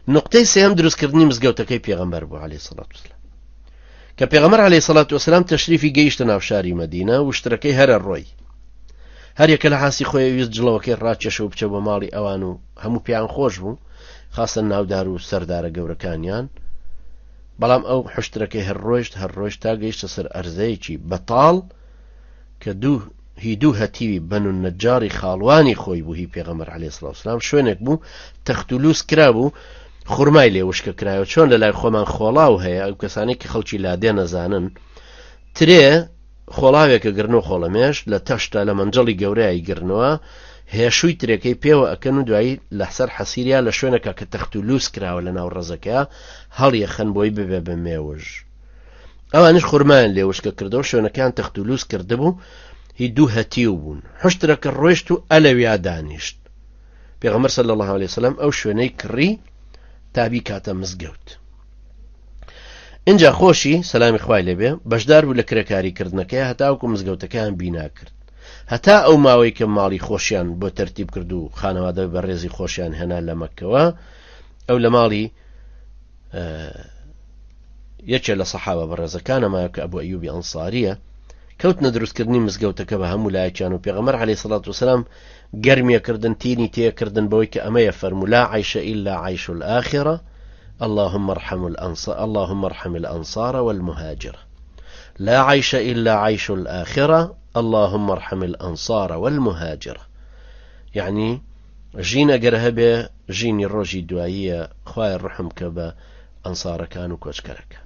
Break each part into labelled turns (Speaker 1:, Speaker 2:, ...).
Speaker 1: نقطەی سێم دروستکردنی مزگەوتەکەی پێغەمبەر بوو عەلەیهی سەڵات وسەلام کە پێغەمبەر عەلەیهی سەڵات وسەلام تەشریفی گەیشتە ناو شاری مەدینە و شتەکەی هەرە ڕۆی هەر یەکە لە حاسی خۆی ویست جڵەوەکەی ڕاکێشە و بچە بۆ ماڵی ئەوان و هەموو پێیان خۆش بوو خاستە ناودار و سەردارە گەورەکانیان بەڵام ئەو حشتەکەی هەر ڕۆیشت تا گەیشتە سەر ئەرزەیەکی بەتاڵ کە هی دوو هەتیوی بەنو نەجاری خاڵوانی خۆی بوو هی پێغەمبەر عەلەیهی سەڵات وسەلام شوێنێک بوو تەخت و لووس کرا بوو خوڕمای لێ وشکە کرایەوە چۆن لە لای خۆمان خۆڵاو هەیە ئەو کەسانی کە خەڵکی لادێ نەزانن ترێ خۆڵاوێکە گرنەوە خۆڵەمێش لە تەشتا لە مەنجەڵی گەورەیە گرنەوە هێشووی ترەکەی پێوە ئەکەن و دوایی لەسەر حەسیریا لە شوێنەکە کە تەخت و لووس کراوە لە ناو ڕەزەکە هەڵیەخەن بۆی ببێ بە مێوژ ئەوانش خوڕمایان لێ وشکە کردەوە شوێنەکان تەخت و لووس کردبوو هی دوو هەتیو بوون حشتەکە ڕۆیشت و ئەلەویا دانیشت پێغەمبەر صلی الله علیه وسلم ئەو شوێنەی کڕی تابی کاتە مزگەوت اینجا خۆشی سەلامی خوای لێبێ بەشدار بوو لە کرێکاریکردنەکەی هەتاوکو مزگەوتەکەیان بینا کرد هەتا ئەو ماوەی کە ماڵی خۆشیان بۆ تەرتیب کرد و خانەوادە بەڕێزی خۆشیان هێنا لە مەککەوە ئەو لە ماڵی یەکێ لە سەحابە بەڕێزەکانەمایە کە ئەبوو ئەیوبی ئەنساریە کەوتنە دروستکردنی مزگەوتەکە بە هەموو لایەکیان و پێغەمبەر عەلەیهی سەڵات وسەلام گەرمیەکردن تینی تێکردن بەوەی کە ئەمەیە فەرموو لا عەیشە ئیلا عەیش الآخرە اللهم ارحم الأنصار والمهاجرة لا عيش إلا عيش الآخرة اللهم ارحم الأنصار والمهاجرة يعني ژین ئەگەر هەبێ ژینی ڕۆژی دواییە خوای ڕحم کە بە ئەنسارەکان و کۆچکەرەکان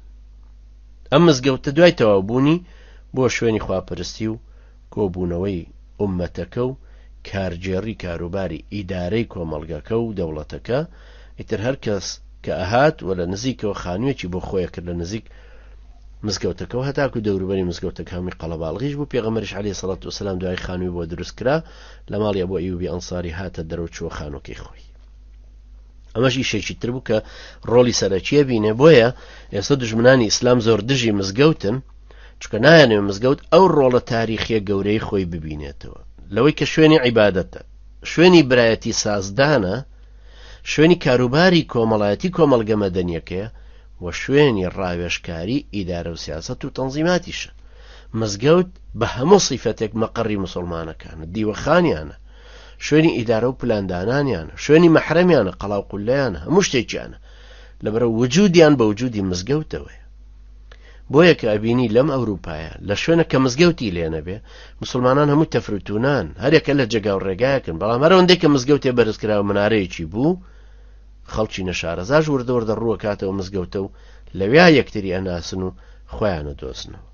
Speaker 1: ئەم مزگەوتە دوای تەواوبوونی بۆ شوێنی خواپەرستی و کۆبوونەوەی ئومەتەکە و کارجێڕی کاروباری ئیدارەی کۆمەڵگەکە و دەوڵەتەکە ئیتر هەر کەس کە ئەهات و لە نزیکەوە خانوویەکی بۆ خۆیە کرد لە نزیک مزگەوتەکەەوە هەتاکو دەوروبەری مزگەوتەکە هەمی قەڵەباڵغیش بوو پێغەمبەریش عەلەیهی سەڵات وسەلام دوای خانووی بۆ دروست کرا لە ماڵی ئەبوو ئەیوبی ئەنساری هاتە دەرەوە چووە خانووکەی خۆی ئەمەش ئیشێکی تر بوو کە ڕۆڵی سەرەکیە بینێ بۆیە ئێستا دژمنانی ئیسلام زۆر دژی مزگەوتن چکە نایانێ مزگەوت ئەو ڕۆڵە تاریخیە گەورەی خۆی ببینێتەوە لەوەی کە شوێنی عیبادەتە شوێنی برایەتی سازدانە شوێنی کاروباری کۆمەڵایەتی کۆمەڵگە مەدەنیەکەیە و شوێنی ڕاوێژکاری ئیدارە و سیاسەت و تەنزیماتیشە مزگەوت بە هەموو سیفەتێک مەقەڕی موسڵمانەکانە دیوەخانیانە شوێنی ئیدارە و پلاندانانیانە شوێنی مەحرەمیانە قەڵاو قولەیانە هەموو شتێکیانە لەبەرە وجودیان بە وجودی مزگەوتەوەی بۆیە کە ئەبینی لەم ئەوروپایە لە شوێنە کە مزگەوتی لێ نەبێ مسلمانان هەموو تەفروتونان هەرێکە لە جێگا و ڕێگایەکن بەڵام هەرەوەندەی کە مزگەوتێ بەرزکراوە منارەیەکی بوو خەڵکی نەشارەزاش وردە ڕووە کاتەوە مزگەوتە و لەویا یەکتری ئەناسن و خۆیانە دۆزنەوە